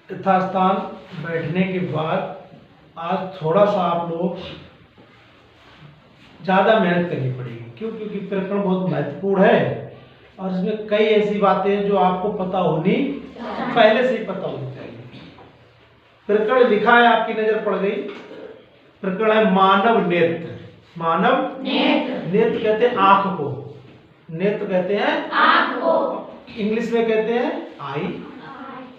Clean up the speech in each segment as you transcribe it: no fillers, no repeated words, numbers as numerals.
यथास्थान बैठने के बाद आज थोड़ा सा आप लोग ज़्यादा मेहनत करनी पड़ेगी। क्यों? क्योंकि प्रकरण बहुत महत्वपूर्ण है और इसमें कई ऐसी बातें हैं जो आपको पता होनी पहले से ही पता होनी चाहिए। प्रकरण लिखा है, आपकी नजर पड़ गई। प्रकरण है मानव नेत्र। मानव नेत्र कहते हैं आंख को, नेत्र कहते हैं आंख को, इंग्लिश में कहते हैं आई।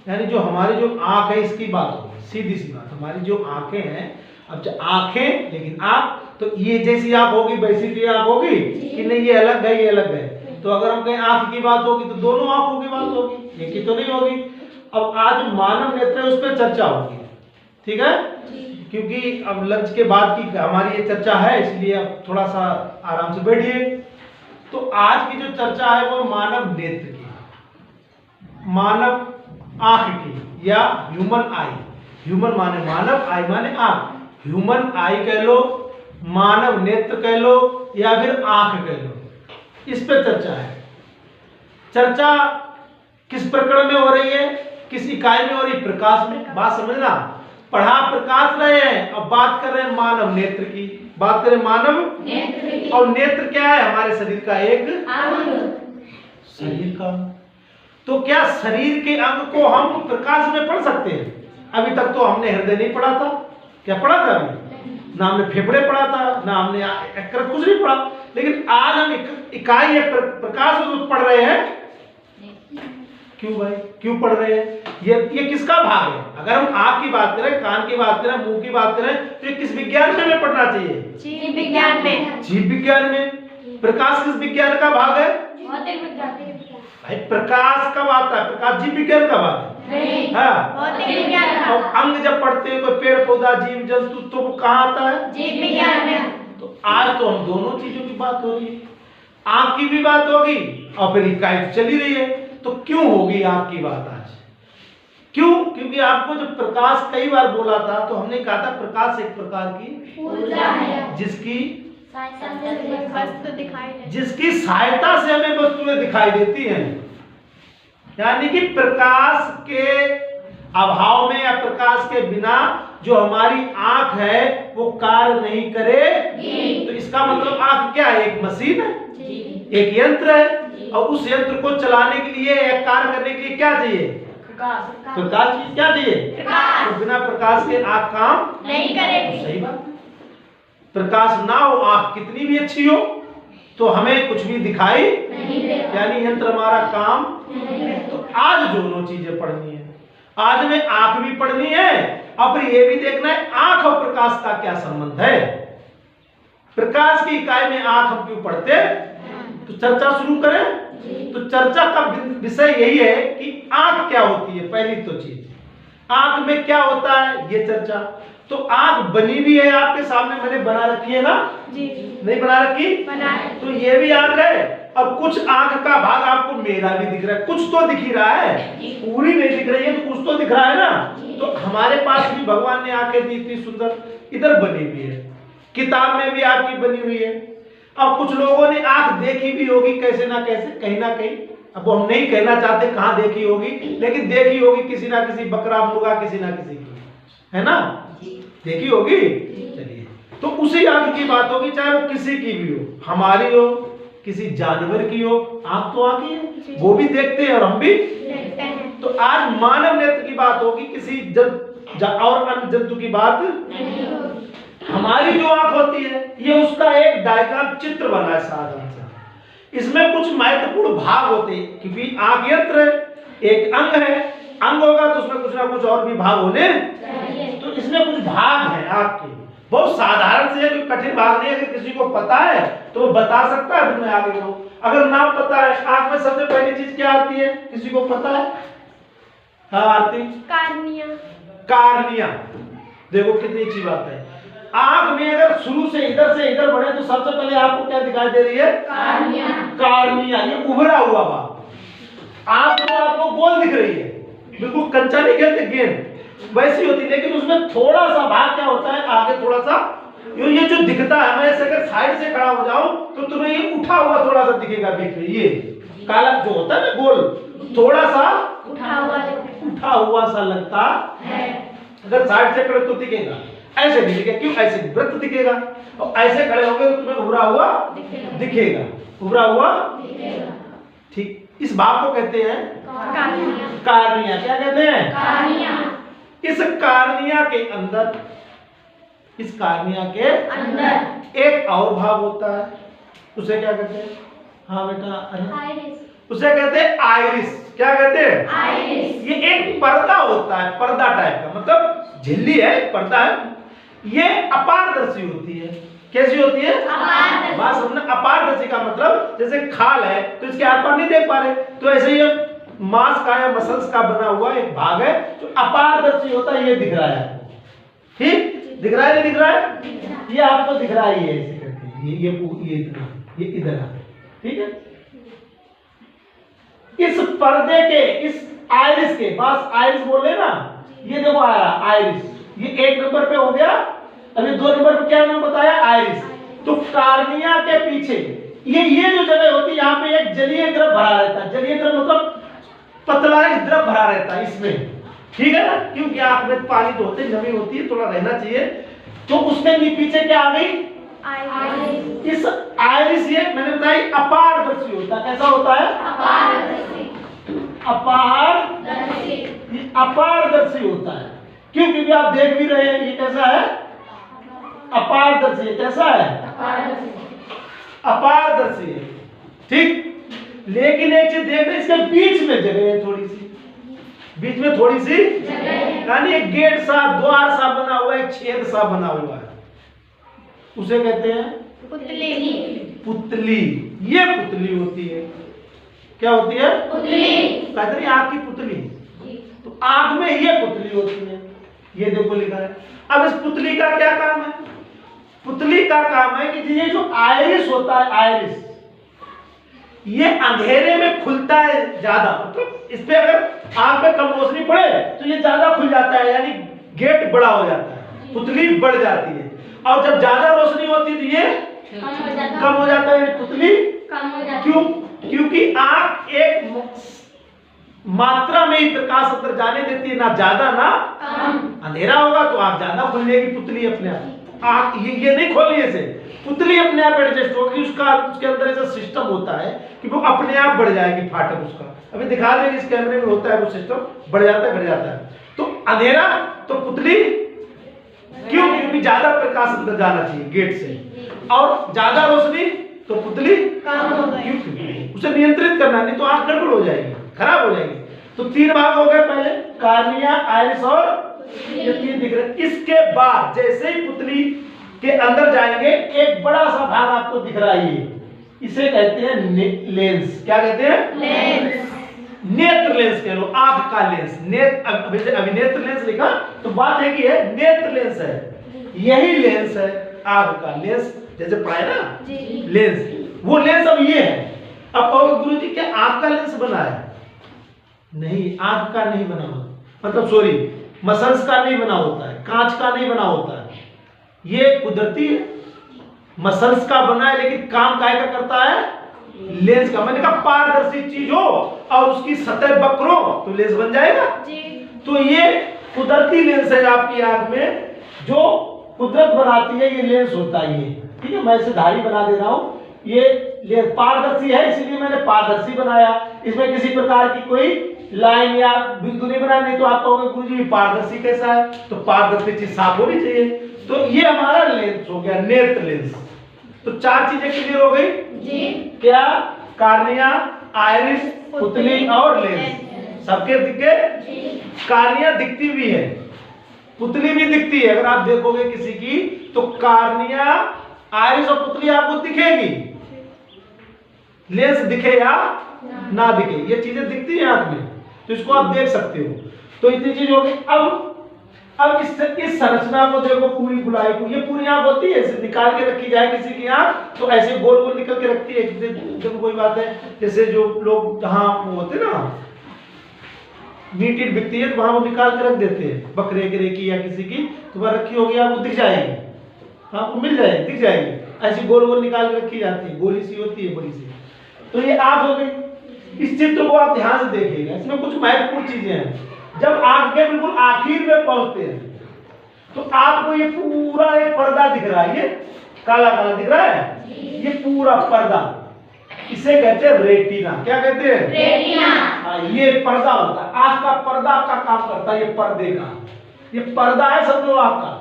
यानी जो हमारी जो आंख है इसकी बात होगी, सीधी सी बात। हमारी जो आंखें हैं, अब जो आंखें, लेकिन आंख तो ये जैसी आंख होगी वैसी भी आंख होगी कि नहीं, ये अलग है ये अलग है। तो अगर हम कहें आंख की बात होगी तो दोनों आंखों की बात होगी, एक ही तो नहीं होगी। अब आज मानव नेत्र है उस पर चर्चा होगी, ठीक है? क्योंकि अब लंच के बाद की हमारी ये चर्चा है, इसलिए अब थोड़ा सा आराम से बैठिए। तो आज की जो चर्चा है वो मानव नेत्र की, मानव आंख की, या ह्यूमन आई। ह्यूमन माने मानव, आई माने आंख। ह्यूमन आई कह लो, मानव नेत्र कह लो, या फिर आंख कह लो, इस पे चर्चा है। चर्चा किस प्रकरण में हो रही है, किस इकाई में हो रही है? प्रकाश में। बात समझना, पढ़ा प्रकाश रहे हैं, अब बात कर रहे हैं मानव नेत्र की। बात करें मानव नेत्र की। और नेत्र क्या है? हमारे शरीर का एक अंग, शरीर का। तो क्या शरीर के अंग को हम प्रकाश में पढ़ सकते हैं? अभी तक तो हमने हृदय नहीं पढ़ा था। क्या पढ़ा था अभी? ना हमने फेफड़े पढ़ा था, ना हमने यकृत, कुछ नहीं पढ़ा। लेकिन आज हम इकाई प्रकाश पढ़ रहे हैं। क्यों भाई, क्यों पढ़ रहे हैं? ये किसका भाग है? अगर हम आंख की बात करें, कान की बात करें, मुंह की बात करें, तो ये किस विज्ञान में हमें पढ़ना चाहिए? जीव विज्ञान में। जीव विज्ञान में। प्रकाश किस विज्ञान का भाग है? भौतिक विज्ञान। भाई प्रकाश कब आता है? प्रकाश जीव विज्ञान का भाग है। हाँ, भौतिक विज्ञान का। और अंग जब पढ़ते हैं कोई पेड़ पौधा जीव जंतु, तो वो कहाँ आता है? जीव विज्ञान में। तो आज तो हम दोनों चीजों की बात हो रही है, आंख की भी बात होगी और फिर इकाई चली रही है। तो क्यों होगी आंख की बात आज? क्यों? क्योंकि आपको जब प्रकाश कई बार बोला था तो हमने कहा था प्रकाश एक प्रकार की ऊर्जा है जिसकी सहायता से हमें वस्तुएं दिखाई देती हैं। यानी कि प्रकाश के अभाव में या प्रकाश के बिना जो हमारी आंख है वो कार्य नहीं करेगी। तो इसका मतलब आंख क्या है? एक मशीन है, एक यंत्र है, और उस यंत्र को चलाने के लिए या कार्य करने के लिए क्या चाहिए? प्रकाश की क्या चाहिए? तो बिना प्रकाश के आंख काम नहीं करेगी। सही बात। प्रकाश ना हो, आंख कितनी भी अच्छी हो, तो हमें कुछ भी दिखाई नहीं देगा, यानी यंत्र हमारा काम नहीं। तो आज दोनों चीजें पढ़नी है। आज में आंख भी पढ़नी है और फिर ये भी देखना है आंख और प्रकाश का क्या संबंध है। प्रकाश की इकाई में आंख हम क्यों पढ़ते? तो चर्चा शुरू करें। तो चर्चा का विषय यही है कि आंख क्या होती है। पहली तो चीज, आंख में क्या होता है, ये चर्चा। तो आंख बनी भी है आपके सामने, मैंने बना रखी है ना? जी। नहीं बना रखी? बना है। तो ये भी आंख है। अब कुछ आंख का भाग आपको मेरा भी दिख रहा है, कुछ तो दिख ही रहा है, पूरी नहीं दिख रही है तो कुछ तो दिख रहा है ना। तो हमारे पास भी भगवान ने आंखें दी इतनी सुंदर, इधर बनी हुई है, किताब में भी आपकी बनी हुई है। अब कुछ लोगों ने आंख देखी भी होगी कैसे ना कैसे, कहीं ना कहीं। अब हम नहीं कहना चाहते कहाँ देखी होगी, लेकिन देखी होगी किसी ना किसी बकरा मुर्गा किसी ना किसी की, है ना? देखी होगी। चलिए, तो उसी आंख की बात होगी, चाहे वो किसी की भी हो, हमारी हो, किसी जानवर की हो। आंख तो आंख ही है, वो भी देखते हैं और हम भी देखते हैं। तो आज मानव नेत्र की बात होगी, किसी और अन्य जंतु की बात नहीं होगी। हमारी जो आंख होती है ये उसका एक डायग्राम चित्र बना है साधारण सा। इसमें कुछ महत्वपूर्ण भाग होते हैं, क्योंकि आंख यंत्र है, एक अंग है। अंग होगा तो उसमें कुछ ना कुछ और भी भाग होने चाहिए। तो इसमें कुछ भाग है आपके, बहुत साधारण से है, कोई कठिन भाग नहीं है। अगर किसी को पता है तो वो बता सकता है, मैं आगे कहूं। अगर ना पता है, आंख में सबसे पहली चीज क्या आती है, किसी को पता है? हाँ आरती? कार्निया। कार्निया, देखो कितनी अच्छी बात है। आंख में अगर शुरू से इधर बढ़े तो सबसे पहले आपको क्या दिखाई दे रही है? कार्निया। कार्निया, ये उभरा हुआ भाग। आंख तो आपको गोल दिख रही है, बिल्कुल कंचा नहीं खेलते गेंद वैसी होती, लेकिन उसमें थोड़ा सा भाग क्या होता है आगे, थोड़ा सा ये जो दिखता है, मैं ऐसे अगर साइड से खड़ा हो जाऊं तो तुम्हें ये उठा हुआ थोड़ा सा दिखेगा बीच में, ये काला जो होता है ना गोल, थोड़ा सा उठा हुआ सा लगता है। अगर साइड से खड़े तो दिखेगा, ऐसे नहीं दिखेगा। क्यों? ऐसे वृत्त दिखेगा, और ऐसे खड़े होंगे तो तुम्हें उभरा हुआ दिखेगा, उभरा हुआ दिखेगा। ठीक, इस भाव को कहते हैं कार्निया। क्या कहते हैं? कार्निया। इस कार्निया के अंदर, इस कार्निया के अंदर एक और भाव होता है, उसे क्या कहते हैं? हाँ बेटा, आइरिस। उसे कहते हैं आइरिस। क्या कहते हैं? आइरिस। ये एक पर्दा होता है, पर्दा टाइप का, मतलब झिल्ली है, पर्दा है। ये अपारदर्शी होती है। कैसी होती है? अपारदर्शी। बात समझना, अपारदर्शी का मतलब जैसे खाल है तो इसके आर पार नहीं देख पा रहे, तो ऐसे ही मांस का या मसल्स का बना हुआ एक भाग है जो अपारदर्शी होता है। ये दिख रहा है आपको, ठीक दिख रहा है, नहीं दिख रहा है? ये आपको दिख रहा है, ये ऐसे करके, ये इतना, ये इधर, ठीक है। इस पर्दे के, इस आइरिस के, बस आइरिस बोल रहे ना, ये देखो आया आइरिस, ये 1 नंबर पे हो गया। अभी 2 नंबर पे क्या नाम बताया? आइरिस। तो कार्निया के पीछे ये जो जगह होती है, यहाँ पे एक जलीय द्रव भरा रहता है। जलीय द्रव मतलब पतला द्रव भरा रहता है इसमें, ठीक है ना, क्योंकि आंख में पानी तो होते, नमी होती है, थोड़ा रहना चाहिए। तो उसके पीछे क्या आ गई? आइरिस। इस आइरिस, ये मैंने बताई अपारदर्शी होता है। कैसा होता है? अपारदर्शी। अपारदर्शी होता है। क्यों? क्योंकि आप देख भी रहे हैं, ये कैसा है? अपारदर्शी। कैसा है? अपारदर्शी है, ठीक। लेकिन एक चीज देख रहे, इसके बीच में जगह है थोड़ी सी, बीच में थोड़ी सी यानी एक गेट सा, द्वार सा बना हुआ है, एक छेद सा बना हुआ है, उसे कहते हैं पुतली। पुतली, ये पुतली होती है। क्या होती है? पुतली। कहते हैं आंख की पुतली, तो आंख में ये पुतली होती है। ये देखो लिखा है। अब इस पुतली का क्या काम है? पुतली का काम है कि ये जो आइरिस होता है, आइरिस, ये अंधेरे में खुलता है ज्यादा, मतलब इस पे अगर आंख पे कम रोशनी पड़े तो ये ज्यादा खुल जाता है, यानी गेट बड़ा हो जाता है, पुतली बढ़ जाती है। और जब ज्यादा रोशनी होती है तो ये कम हो जाता है, पुतली कम हो जाती है। क्यों? क्योंकि आंख एक मात्रा में ही प्रकाश अंदर जाने देती है, ना ज्यादा ना कम। अंधेरा होगा तो आंख ज्यादा खुल जाएगी, पुतली अपने आप। आंख ये नहीं खोली ऐसे, पुतली अपने आप एडजस्ट होगी, उसके अंदर ऐसा सिस्टम होता है कि वो अपने आप बढ़ जाएगी, फाटक उसका। अभी दिखा देंगे, इस कैमरे में होता है वो सिस्टम, बढ़ जाता है, बढ़ जाता है। तो अंधेरा तो पुतली, क्यों? क्योंकि ज्यादा प्रकाश अंदर जाना चाहिए गेट से, और ज्यादा रोशनी तो पुतली कम हो गई, उसे नियंत्रित करना, नहीं तो आंख गड़बड़ हो जाएगी, खराब हो जाएगी। तो 3 भाग हो गए पहले, कार्निया, आइरिस और ये 3 दिख रहे। इसके बाद जैसे ही पुतली के अंदर जाएंगे, एक बड़ा सा भाग आपको दिख रहा है, इसे कहते हैं लेंस। क्या कहते हैं? लेंस। नेत्र लेंस कह लो, आंख का लेंस। अभी नेत्र लेंस लिखा तो बात है कि है नेत्र लेंस है, यही लेंस है आंख का लेंस, जैसे पढ़ाया ना लेंस, वो लेंस अब ये है। अब कहोगे गुरुजी क्या आंख का लेंस बना है? नहीं, आंख का नहीं बना होता, मतलब सॉरी, मसल्स का नहीं बना होता है, कांच का नहीं बना होता है, ये कुदरती है। मसल्स का बना है, लेकिन काम काय का करता है? लेंस का। मैंने कहा पारदर्शी चीज हो और उसकी सतह वक्र हो तो लेंस बन जाएगा जी। तो ये कुदरती लेंस है आपकी आंख में, जो कुदरत बनाती है, ये लेंस होता है ये, ठीक है। मैं इसे धारी बना दे रहा हूं, ये लेंस पारदर्शी है, इसीलिए मैंने पारदर्शी बनाया। इसमें किसी प्रकार की कोई लाइन या बिंदु नहीं बना, नहीं तो आप कहोगे गुरुजी पारदर्शी कैसा है? तो पारदर्शी चीज साफ होनी चाहिए। तो ये हमारा लेंस हो गया, नेत्र लेंस। तो 4 चीजें क्लियर हो गई जी। क्या? कार्निया, आइरिस, पुतली और लेंस। सबके दिखे? कार्निया दिखती भी है, पुतली भी दिखती है। अगर आप देखोगे किसी की तो कार्निया, आइरिस और पुतली आपको दिखेगी, लेंस दिखे या ना दिखे, ये चीजें दिखती है आंख में, तो इसको आप देख सकते हो। तो इतनी चीज हो गई। अब इस संरचना को देखो, पूरी गुलाई को, ये पूरी आंख होती है, इसे निकाल के रखी जाए किसी की आंख तो ऐसे गोल गोल निकल के रखती है। देखो कोई बात है, जैसे जो लोग जहाँ होते ना मीट ईट बिकती है तो वहां वो निकाल के रख देते हैं, बकरे के की या किसी की, तो वह रखी होगी, आपको दिख जाएगी, आपको मिल जाएगी, दिख जाएगी, ऐसी गोल गोल निकाल के रखी जाती है, गोली सी होती है बड़ी सी। तो ये आंख हो गई। इस चित्र को आप ध्यान से देखिएगा, इसमें कुछ महत्वपूर्ण चीजें हैं। जब आंख के बिल्कुल आखिर में पहुंचते हैं तो आपको ये पूरा एक पर्दा दिख रहा है, ये काला काला दिख रहा है, ये पूरा पर्दा, इसे कहते हैं रेटिना। क्या कहते हैं? रेटिना। हाँ, ये पर्दा होता है, आंख का पर्दा का काम करता है, ये पर्दे का, ये पर्दा है समझो आपका।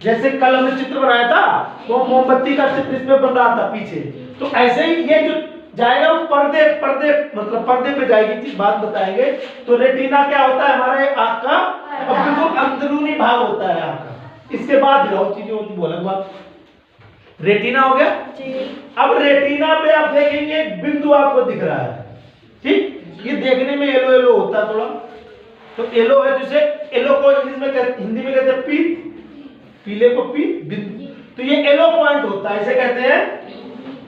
जैसे कल हमने चित्र बनाया था वो मोमबत्ती का चित्र इसमें बन रहा था पीछे, तो ऐसे ही ये जो जाएगा वो पर्दे पर्दे मतलब पर्दे पे जाएगी, चीज बात बताएंगे। तो रेटिना क्या होता है? हमारे आंख का बिल्कुल अंदरूनी भाग होता है आंख का। इसके बाद और चीजें होती बोला बात। रेटिना हो गया जी। अब रेटिना पे आप देखेंगे एक बिंदु आपको दिख रहा है, ठीक, ये देखने में येलो येलो होता है थोड़ा, तो येलो है, जिसे येलो को इंग्लिश में हिंदी में कहते हैं पीत, पीले को पीत बिंदु, तो ये येलो पॉइंट होता है, इसे कहते हैं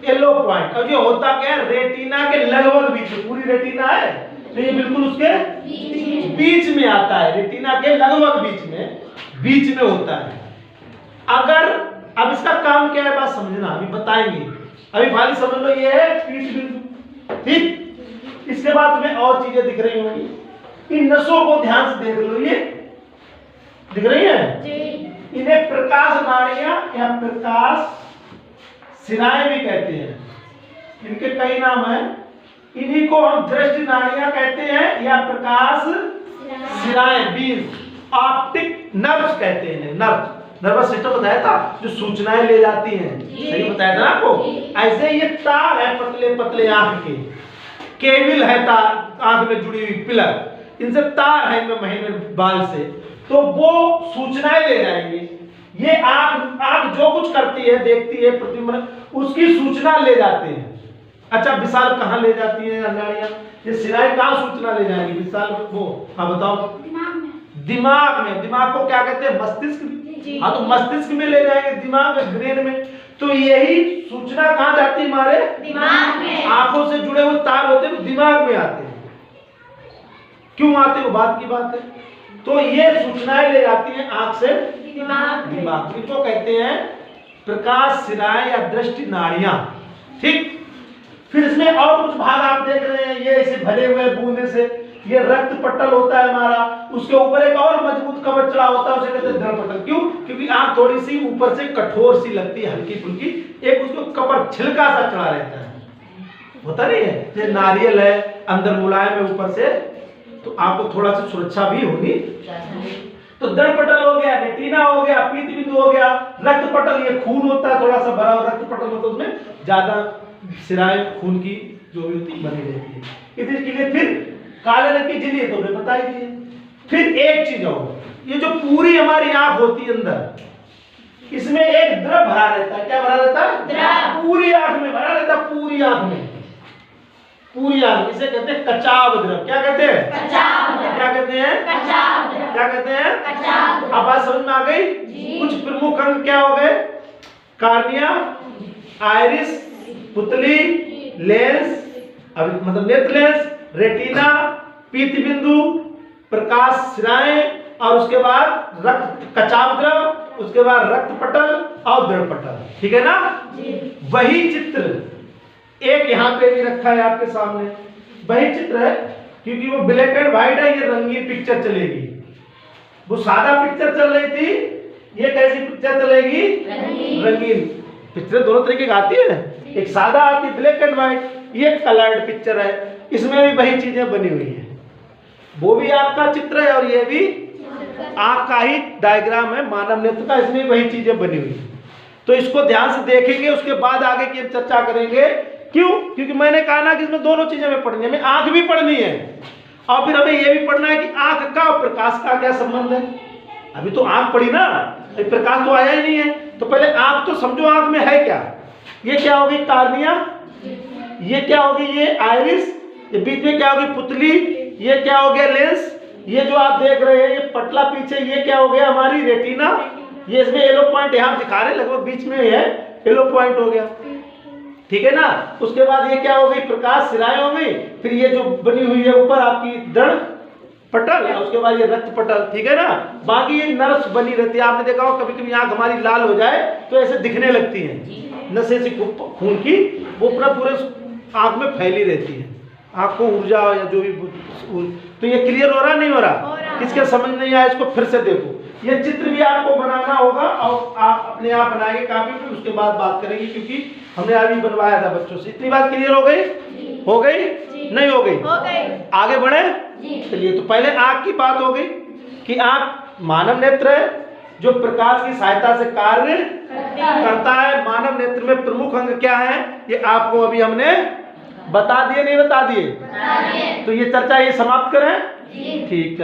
येलो पॉइंट। और ये होता क्या है? रेटिना के लगभग बीच में, पूरी रेटिना है तो ये बिल्कुल उसके बीच में आता है, रेटिना के लगभग बीच में होता है। अगर अब इसका काम क्या है बात समझना, अभी बताएंगे, अभी खाली समझ लो ये है पीठ बिंदु, ठीक। इसके बाद तुम्हें और चीजें दिख रही होंगी, इन नसों को ध्यान से देख लो, ये दिख रही है जी। इन्हें प्रकाश नाड़ियां या प्रकाश सिराएं भी कहते हैं, इनके कई नाम हैं। इन्हीं को हम दृष्टि नाड़ियां कहते हैं या प्रकाश सिराएं, बीज ऑप्टिक नर्व्स कहते हैं। नर्वस सिस्टम बताया था जो सूचनाएं ले जाती हैं, सही बताया था आपको। ऐसे ये तार है पतले पतले आंख के, केबल है तार आंख में जुड़ी हुई पिलर, इनसे तार है इनमें महीने बाल से, तो वो सूचनाएं ले जाएंगे। ये आंख जो कुछ करती है, देखती है प्रतिबिंब, उसकी सूचना ले जाते हैं। अच्छा विशाल कहाँ ले जाती है नाड़ियां? ये सिराएं कहाँ सूचना ले जाएंगी विशाल? वो हाँ बताओ। दिमाग में। दिमाग को क्या कहते हैं? मस्तिष्क। हाँ, तो मस्तिष्क में ले जाएंगे, दिमाग में, ब्रेन में। तो यही सूचना कहाँ जाती है? हमारे दिमाग में। आंखों से जुड़े हुए तार होते हैं, दिमाग में आते हैं। क्यों आते हैं वो बात की बात है। तो ये सूचनाएं ले जाती हैं आंख से दिमाग। इनको कहते हैं प्रकाश सिराएं या दृष्टि नाड़ियां, ठीक। फिर इसमें और कुछ भाग आप देख रहे हैं, ये ऐसे भरे हुए बूंदे से, ये रक्त पटल होता है हमारा, उसके ऊपर एक और मजबूत कवच चढ़ा होता है, उसे कहते हैं दृढ़ पटल। क्यों? क्योंकि आंख थोड़ी सी ऊपर से कठोर सी लगती है, हल्की फुल्की, एक उसको कपर छिलका सा चढ़ा रहता है, होता नहीं है जैसे नारियल है अंदर मुलायम है ऊपर से, तो आपको थोड़ा सा सुरक्षा भी होनी चाहिए। तो दृढ़ पटल हो गया, रेटिना हो गया, पीत बिंदु हो गया, रक्त पटल, ये खून होता है थोड़ा सा भरा हुआ रक्त पटल, मतलब उसमें ज्यादा सिराएं खून की जो भी होती बनी रहती है। इसके लिए फिर काले रंग की झिल्ली तो मैं बता ही दिए। फिर एक चीज और, ये जो पूरी हमारी आंख होती है अंदर, इसमें एक द्रव भरा रहता है। क्या भरा रहता है? द्रव। पूरी आंख में भरा रहता है, पूरी आंख में, पूरी आंख। इसे कहते हैं कचाव द्रव। क्या कहते हैं? कचाव द्रव। क्या कहते हैं? कचाव द्रव। क्या कहते हैं? कचाव द्रव। अब बात समझ में आ गई? कुछ प्रमुख अंग क्या हो गए? कार्निया, आइरिस, पुतली, लेंस, अब मतलब नेत्र लेंस, रेटिना, पीत बिंदु, प्रकाश सिराएं, और उसके बाद रक्त कचाव द्रव, उसके बाद रक्त पटल और दृढ़ पटल। ठीक है ना जी। वही चित्र एक यहाँ पे भी रखा है आपके सामने, वही चित्र है, क्योंकि वो ब्लैक एंड व्हाइट है, ये रंगीन पिक्चर चलेगी। वो सादा पिक्चर चल रही थी, ये कैसी पिक्चर चलेगी? रंगीन पिक्चर दोनों तरीके की आती है, एक सादा आती है ब्लैक एंड व्हाइट, ये कलर्ड पिक्चर है। इसमें भी वही चीजें बनी हुई है, वो भी आपका चित्र है और ये भी आंख का ही डायग्राम है मानव नेत्र का, इसमें वही चीजें बनी हुई है। तो इसको ध्यान से देखेंगे, उसके बाद आगे की हम चर्चा करेंगे। क्यों? क्योंकि मैंने कहा ना कि इसमें दोनों चीजें हमें पढ़नी है, हमें आंख भी पढ़नी है और फिर हमें यह भी पढ़ना है कि आंख का और प्रकाश का क्या संबंध है। अभी तो आंख पढ़ी ना, प्रकाश तो आया ही नहीं है, तो पहले आंख तो समझो आंख में है क्या। ये क्या होगी? कार्निया, ये क्या होगी? ये आइरिस, ये बीच में क्या होगी? पुतली, ये क्या हो गया? लेंस, ये जो आप देख रहे हैं ये पटला पीछे, ये क्या हो गया? हमारी रेटिना, ये इसमें येलो पॉइंट यहाँ दिखा रहे लगभग बीच में है, येलो पॉइंट हो गया। ठीक है ना। उसके बाद ये क्या हो गई? प्रकाश सिराएं हो गई। फिर ये जो बनी हुई है ऊपर आपकी दृढ़ पटल, उसके बाद ये रक्त पटल। ठीक है ना। बाकी ये नर्व्स बनी रहती है, आपने देखा हो कभी कभी आंख हमारी लाल हो जाए तो ऐसे दिखने लगती है, नशे से खून की वो पूरा पूरे आंख में फैली रहती है। आँख को ऊर्जा या जो भी तो ये क्लियर हो रहा नहीं हो रहा? किसके समझ नहीं आया इसको फिर से देखो। ये चित्र भी आपको बनाना होगा और आप अपने आप बनाएंगे काफी, फिर उसके बाद बात करेंगे, क्योंकि हमने अभी बनवाया था बच्चों से। इतनी बात क्लियर हो गई? हो गई? नहीं हो गई? आगे बढ़े? चलिए, तो पहले आँख की बात हो गई कि आँख मानव नेत्र है जो प्रकाश की सहायता से कार्य करता है। मानव नेत्र में प्रमुख अंग क्या है ये आपको अभी हमने बता दिए, नहीं बता दिए? तो ये चर्चा ये समाप्त करें? ठीक है।